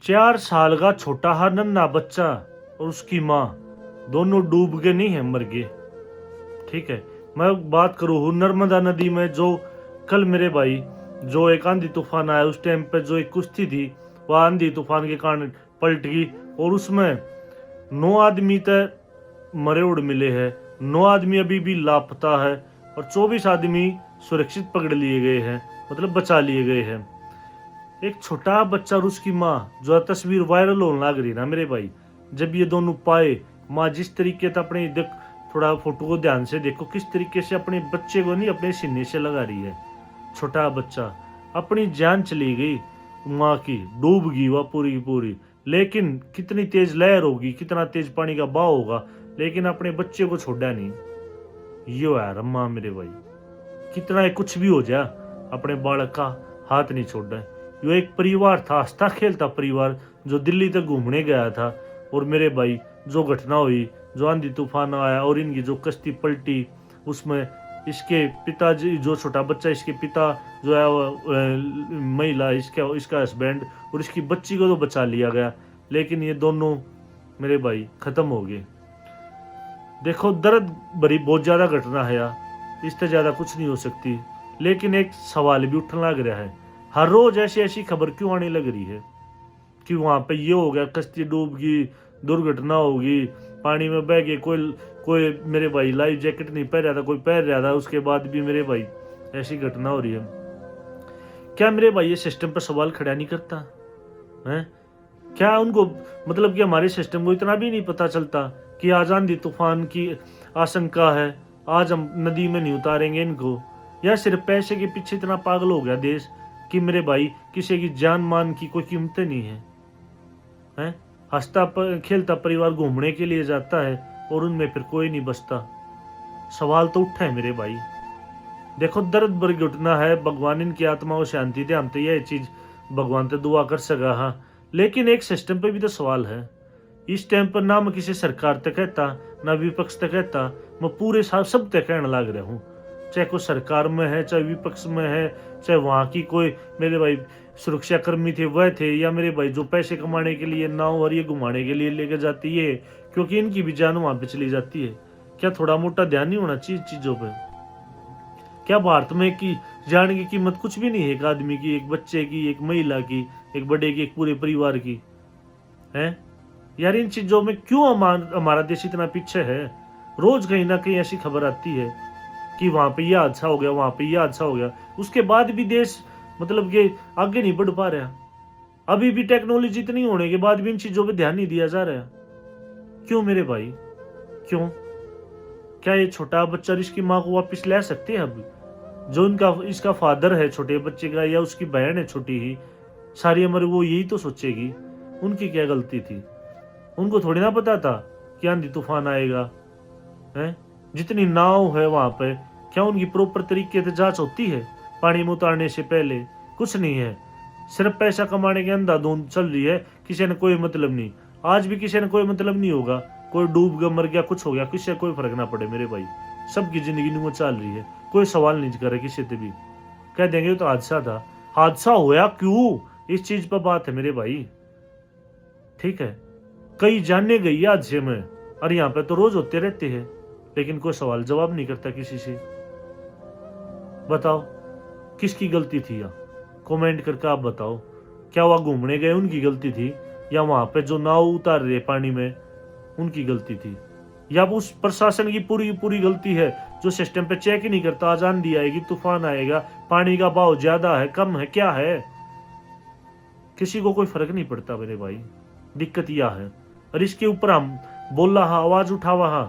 4 साल का छोटा हा नन्हा बच्चा और उसकी माँ दोनों डूब के नहीं है, मर गए। ठीक है, मैं बात करूँ नर्मदा नदी में जो कल मेरे भाई जो एक आंधी तूफान आया उस टाइम पे जो एक कुश्ती थी वह आंधी तूफान के कारण पलट गई और उसमें 9 आदमी तक मरे उड़ मिले हैं, 9 आदमी अभी भी लापता है और 24 आदमी सुरक्षित पकड़ लिए गए हैं, मतलब बचा लिए गए हैं। एक छोटा बच्चा और उसकी माँ जो तस्वीर वायरल होने लग रही ना मेरे भाई, जब ये दोनों पाए, माँ जिस तरीके से अपने देख थोड़ा फोटो को ध्यान से देखो किस तरीके से अपने बच्चे को नहीं अपने सीने से लगा रही है। छोटा बच्चा, अपनी जान चली गई माँ की, डूब गई वह पूरी की पूरी। लेकिन कितनी तेज लहर होगी, कितना तेज पानी का बहाव होगा, लेकिन अपने बच्चे को छोड़ा नहीं। यो यार अम्मा मेरे भाई, कितना कुछ भी हो जाए अपने बालक का हाथ नहीं छोड़ा। यो एक परिवार था, हंसता खेलता परिवार जो दिल्ली तक घूमने गया था। और मेरे भाई जो घटना हुई, जो आंधी तूफान आया और इनकी जो कश्ती पलटी, उसमें इसके पिताजी जो छोटा बच्चा, इसके पिता जो है महिला, इसका हस्बैंड और इसकी बच्ची को तो बचा लिया गया, लेकिन ये दोनों मेरे भाई खत्म हो गए। देखो दर्द भरी बहुत ज्यादा घटना है यार, इससे ज्यादा कुछ नहीं हो सकती। लेकिन एक सवाल भी उठने लग रहा है, हर रोज ऐसी ऐसी खबर क्यों आने लग रही है कि वहां पे ये हो गया, कश्ती डूब गई, दुर्घटना होगी, पानी में बह गए, कोई कोई मेरे भाई लाइफ जैकेट नहीं पहन रहा था, कोई पहन रहा था, उसके बाद भी मेरे भाई ऐसी घटना हो रही है। क्या मेरे भाई ये सिस्टम पर सवाल खड़ा नहीं करता है? क्या उनको मतलब कि हमारे सिस्टम को इतना भी नहीं पता चलता कि आज आंधी तूफान की आशंका है, आज हम नदी में नहीं उतारेंगे इनको? या सिर्फ पैसे के पीछे इतना पागल हो गया देश कि मेरे भाई किसी की जान मान की कोई कीमत नहीं है, हैं? हंसता खेलता परिवार घूमने के लिए जाता है और उनमें फिर कोई नहीं बचता। सवाल तो उठा है मेरे भाई। देखो दर्द भरी घटना है, भगवान इनकी आत्मा को शांति दे, हम तो यह चीज भगवान से दुआ कर सका। हाँ, लेकिन एक सिस्टम पे भी तो सवाल है। इस टाइम पर ना मैं किसी सरकार तक कहता ना विपक्ष तक कहता, मैं पूरे सब तक कहने लग रहा हूँ, चाहे कोई सरकार में है, चाहे विपक्ष में है, चाहे वहां की कोई मेरे भाई सुरक्षा कर्मी थे वह थे, या मेरे भाई जो पैसे कमाने के लिए नाव और ये घुमाने के लिए लेकर जाती है, क्योंकि इनकी भी जान वहां पे चली जाती है। क्या थोड़ा मोटा ध्यान नहीं होना चाहिए चीजों पे? क्या भारत में की जान की कीमत कुछ भी नहीं है? एक आदमी की, एक बच्चे की, एक महिला की, एक बड़े की, एक पूरे परिवार की है यार? इन चीजों में क्यों हमारा देश इतना पीछे है? रोज कहीं ना कहीं ऐसी खबर आती है कि वहां पे ये हादसा हो गया, वहां पे ये हादसा हो गया, उसके बाद भी देश मतलब कि आगे नहीं बढ़ पा रहा। अभी भी टेक्नोलॉजी इतनी होने के बाद भी इन चीजों पे ध्यान नहीं दिया जा रहा। क्यों मेरे भाई, क्यों? क्या ये छोटा बच्चा इसकी माँ को वापस ला सकते हैं? अभी जो इनका इसका फादर है छोटे बच्चे का, या उसकी बहन है छोटी ही, सारी उम्र वो यही तो सोचेगी। उनकी क्या गलती थी? उनको थोड़ी ना पता था कि आंधी तूफान आएगा है? जितनी नाव है वहां पे, क्या उनकी प्रॉपर तरीके से जांच होती है पानी में उतारने से पहले? कुछ नहीं है, सिर्फ पैसा कमाने के अंधाधुंध चल रही है, किसी ने कोई मतलब नहीं। आज भी किसी ने कोई मतलब नहीं होगा, कोई डूब गया, मर गया, कुछ हो गया, किसी से कोई फर्क ना पड़े मेरे भाई। सबकी जिंदगी में चल रही है, कोई सवाल नहीं करे किसी से भी। कह देंगे तो हादसा था, हादसा होया क्यों, इस चीज पर बात है मेरे भाई। ठीक है, कई जाने गई हादसे में, और यहाँ पे तो रोज होते रहते हैं, लेकिन कोई सवाल जवाब नहीं करता किसी से। बताओ किसकी गलती थी? या कमेंट करके आप बताओ, क्या वह घूमने गए उनकी गलती थी, या वहां पे जो नाव उतार रहे पानी में उनकी गलती थी, या उस प्रशासन की पूरी पूरी गलती है जो सिस्टम पे चेक ही नहीं करता? आज आंधी आएगी, तूफान आएगा, पानी का बहाव ज्यादा है, कम है, क्या है? किसी को कोई फर्क नहीं पड़ता मेरे भाई। दिक्कत यह है, और इसके ऊपर हम बोला हा, आवाज उठावा हा,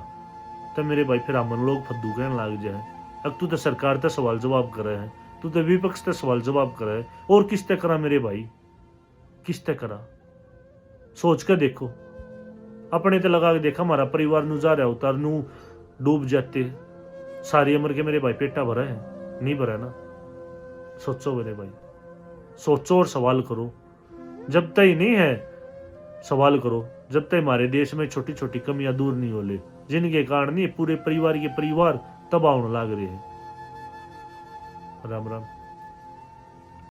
तो मेरे भाई फिर हम लोग फद्दू कहने लग जाए। अब तू तो सरकार तक सवाल जवाब कर रहे हैं, तू तो विपक्ष तक सवाल जवाब कर रहे है, और किस तक करा मेरे भाई, किस तक करा? सोच कर देखो, अपने तो लगा के देखा, हमारा परिवार नू जा रहा उतार नू डूब जाते, सारी उम्र के मेरे भाई पेटा भरा है? नहीं भरा ना। सोचो मेरे भाई, सोचो और सवाल करो। जब तक नहीं है सवाल करो, जब तक हमारे देश में छोटी छोटी कमियां दूर नहीं हो ले, जिनके कारण नहीं पूरे परिवार के परिवार तबाह होने लग रहे हैं। राम राम।